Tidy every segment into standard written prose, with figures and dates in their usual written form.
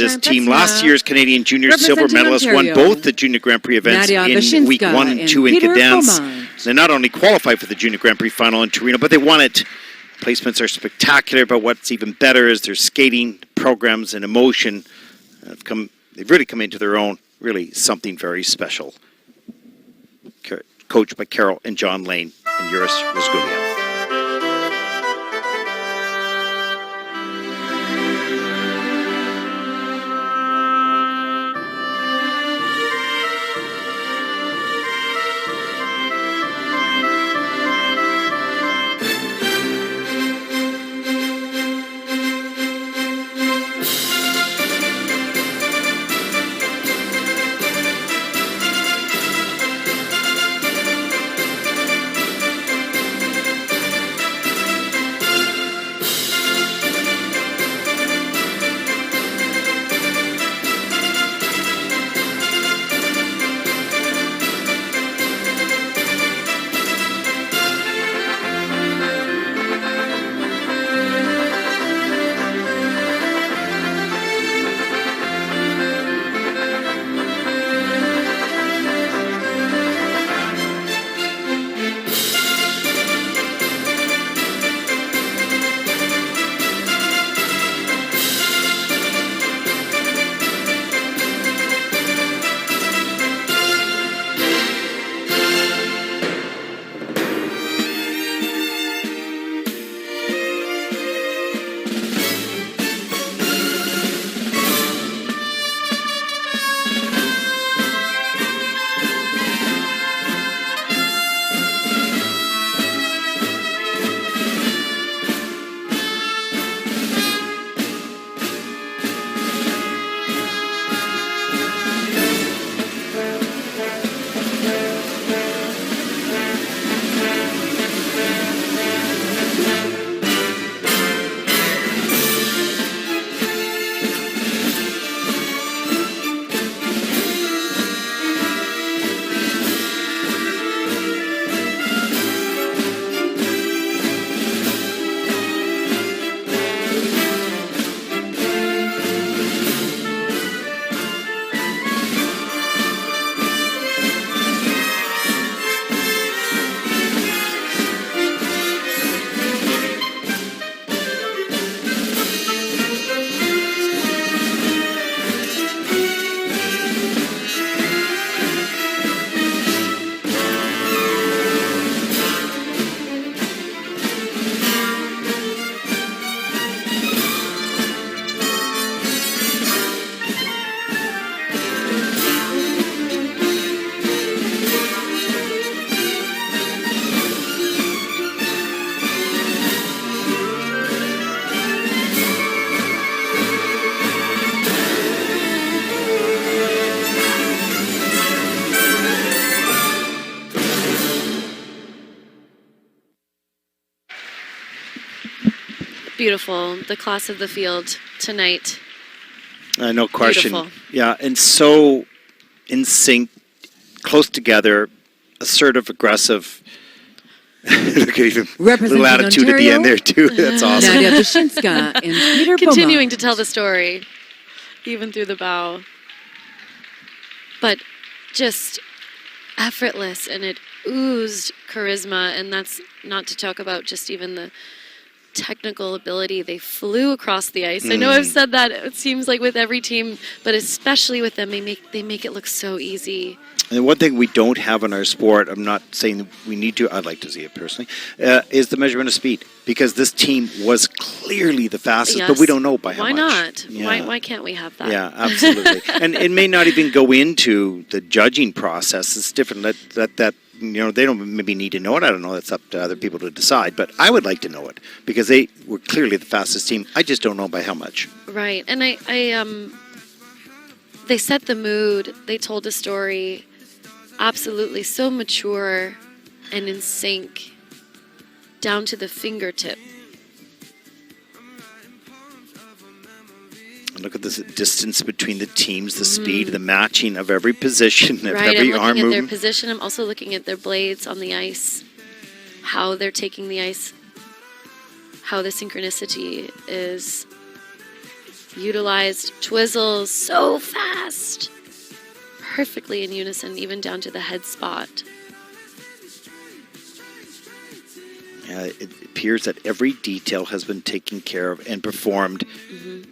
this team. Last year's Canadian Junior silver medalists won both the Junior Grand Prix events Nadiia, in week 1 and 2 in Cadence. They not only qualified for the Junior Grand Prix final in Torino, but they won it. Placements are spectacular, but what's even better is their skating programs and emotion they've really come into their own, really something very special. Coached by Carol and John Lane and Yuris Rizgulia. Beautiful. The class of the field tonight. No question. Beautiful. Yeah, and so in sync, close together, assertive, aggressive. Look at even a little attitude Ontario, at the end there, too. That's awesome. Nadiia, Bashynska, and Peter Continuing Beaumont. to tell the story, even through the bow. But just effortless, and it oozed charisma, and that's not to talk about just even the technical ability. They flew across the ice. I know I've said that, it seems like with every team, but especially with them, they make it look so easy. And one thing we don't have in our sport, I'm not saying that we need to, I'd like to see it personally, is the measurement of speed. Because this team was clearly the fastest, but we don't know by how much. Why not? Yeah. Why can't we have that? Yeah, absolutely. And it may not even go into the judging process. It's different. That they don't maybe need to know it. I don't know. That's up to other people to decide. But I would like to know it because they were clearly the fastest team. I just don't know by how much. Right. And they set the mood. They told a story. Absolutely so mature and in sync down to the fingertip. Look at this distance between the teams, the speed, the matching of every position, of right, every I'm arm looking at their movement. position. I'm also looking at their blades on the ice, how they're taking the ice, how the synchronicity is utilized twizzles so fast. Perfectly in unison, even down to the head spot. It appears that every detail has been taken care of and performed. Mm-hmm.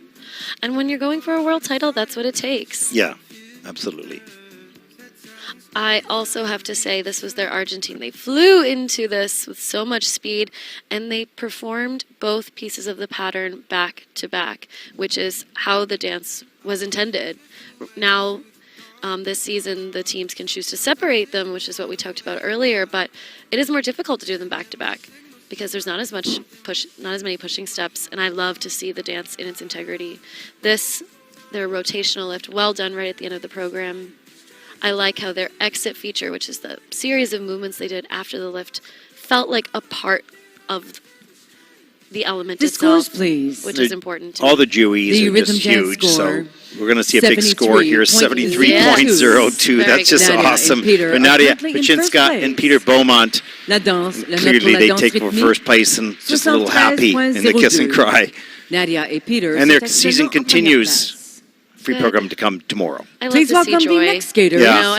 And when you're going for a world title, that's what it takes. Yeah, absolutely. I also have to say this was their Argentine. They flew into this with so much speed, and they performed both pieces of the pattern back to back, which is how the dance was intended. Now, this season, the teams can choose to separate them, which is what we talked about earlier, but it is more difficult to do them back to back because there's not as many pushing steps, and I love to see the dance in its integrity. Their rotational lift, well done right at the end of the program. I like how their exit feature, which is the series of movements they did after the lift, felt like a part of the element The itself, scores, please. which is important. All the Jewies The are rhythm just dance huge, so score, we're going to see a big score here, 73.02. Very That's just good. Nadia awesome. and Peter But are Nadiia currently in first Bashynska place. and Peter Beaumont, La danse, la note clearly pour la they danse take over rythmique. first place and just a little happy in the 73.02. kiss and cry. Nadia et Peter And their sont season actuellement en première continues. place. Free program to come tomorrow. I love Please to see welcome the joy. next skater. Yeah. You know,